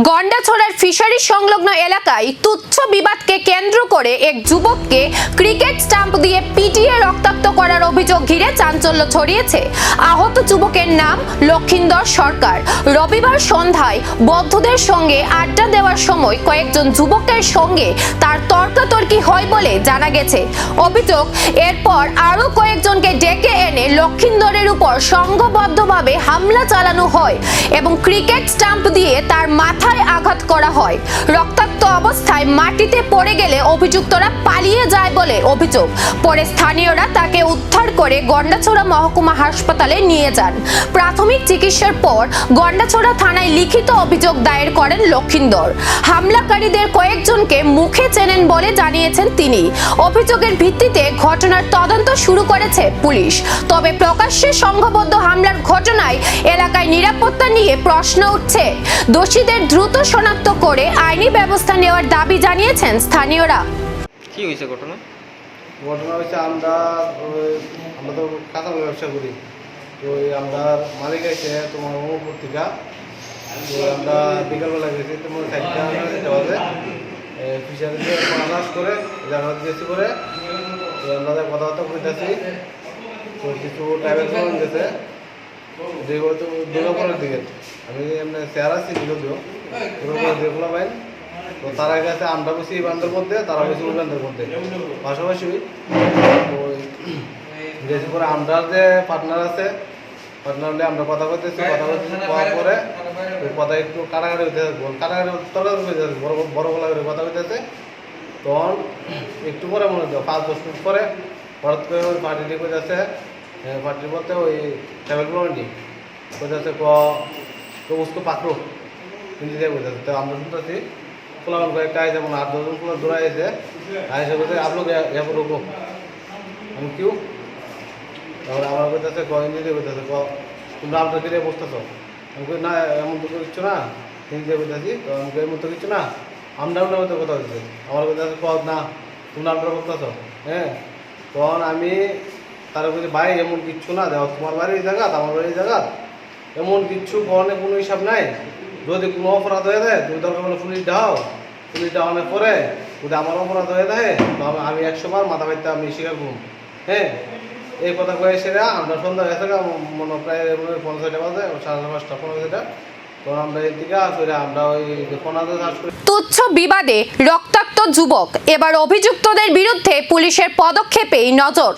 গন্ডাছড়ার fishery সংলগ্ন এলাকায় তুচ্ছ বিবাদকে কেন্দ্র করে এক যুবককে ক্রিকেট স্টাম্প দিয়ে পিটিয়ে রক্তাক্ত করার অভিযোগ ঘিরে চাঞ্চল্য ছড়িয়েছে। আহত যুবকের নাম লক্ষিন্দর সরকার। রবিবার সন্ধ্যায় বন্ধুদের সঙ্গে আড্ডা দেওয়ার সময় কয়েকজন যুবকের সঙ্গে তার তর্কাতর্কি হয় বলে জানা গেছে। অভিযোগ, এরপর আরো কয়েকজনকে ডেকে এনে লক্ষিন্দরের উপর সংঘবদ্ধভাবে হামলা চালানো হয় এবং ক্রিকেট স্টাম্প দিয়ে তার মাথায় আঘাত করা হয়। রক্তাক্ত অবস্থায় মাটিতে পড়ে গেলে অভিযুক্তরা পালিয়ে যায় বলে অভিযোগ। পরে স্থানীয়রা তাকে উদ্ধার করে গন্ডাছড়া মহকুমা হাসপাতালে নিয়ে যান। প্রাথমিক চিকিৎসার পর গন্ডাছড়া থানায় লিখিত অভিযোগ দায়ের করেন লক্ষিন্দর। হামলাকারীদের কয়েকজনকে মুখে চেনেন বলে জানিয়েছেন তিনি। অভিযোগের ভিত্তিতে ঘটনার তদন্ত শুরু করেছে পুলিশ। তবে প্রকাশ্যে সংঘবদ্ধ হামলার ঘটনায় এলাকায় নিরাপত্তা নিয়ে প্রশ্ন উঠছে। দোষীদের দ্রুত শনাক্ত করে আইনি ব্যবস্থা নেওয়ার দাবি জানিয়েছেন স্থানীয়রা। কি হয়েছে ঘটনা? ঘটনা হচ্ছে আমরা তো কাঁচা ব্যবসা করি। তো আমরা মালিক আছে তোমার পত্রিকা। তো আমরা বিকালবেলা গেছি তোমার সাইডটা ফিশারিতে আনাজ করে জায়গা গেছি করে আমরা কথাবার্তা বলতেছি। তো কিছু টাইপের ফোন গেছে যেগুলো দুর্গাপুরের দিকে আমি এমনি শেয়ার আছি যদিও যেগুলো পাইন। তো তারা গেছে আমরা বসি এই বান্ধের মধ্যে, তারা বসি ওই বান্ধের মধ্যে পাশাপাশি। ওই গেছি পরে আমরা যে পার্টনার আছে, পার্টনার হলে আমরা কথা বলতেছি পাওয়ার পরে ওই কথা একটু কাটাকাটি হইতে কাটাকাটি তরকারি হইতে বড় গলা করে কথা হইতেছে। তখন একটু পরে মনে হচ্ছে 5-10 মিনিট পরে হঠাৎ করে ওই পার্টিটি করতেছে। পার্টির বলতে ওই ট্রাভেল প্ল্যানটি করতেছে তো উসকো পাকড়ো হিন্দি দিয়ে করতেছে। তো আমরা শুনতেছি ফোলামান কয়েকটা আছে, যেমন 8-10 জন ফোলা দৌড়া এসে আইসে বলতে আপলোক এখন রোকো আমি কিউ। তারপরে আমার করতেছে হিন্দি দিয়ে করতেছে তোমরা আপনার দিয়ে বসতেছো। আমি কই না এমন তো কিছু না, হিন্দি দিয়ে করতেছি। তো আমি এমন তো কিছু না, আমরা মধ্যে কথা হচ্ছে। আমার করতেছে না তোমরা আপনারা বসতেছো। হ্যাঁ, তখন আমি তারা বলছি ভাই এমন কিচ্ছু না, দেখো তোমার বাড়ির জায়গা আমার বাড়ির জায়গা এমন কিচ্ছু কখনো কোনো হিসাব নাই। যদি কোনো অপরাধ হয়ে দেয় তুমি দরকার বলে পুলিশ ডাও, পুলিশ ডাওয়ানোর পরে যদি আমার অপরাধ হয়ে দেয় তো আমি 100 বার মাথা বাইতে আমি স্বীকার করব। হ্যাঁ, এই কথা কয়ে সেরা আমরা সন্ধ্যা গেছে মনে প্রায় 50টা বাজে 5:30 50টা। তখন আমরা এর দিকে আসলে আমরা ওই ফোনাতে সার্চ করি। তুচ্ছ বিবাদে রক্তাক্ত যুবক, এবার অভিযুক্তদের বিরুদ্ধে পুলিশের পদক্ষেপেই নজর।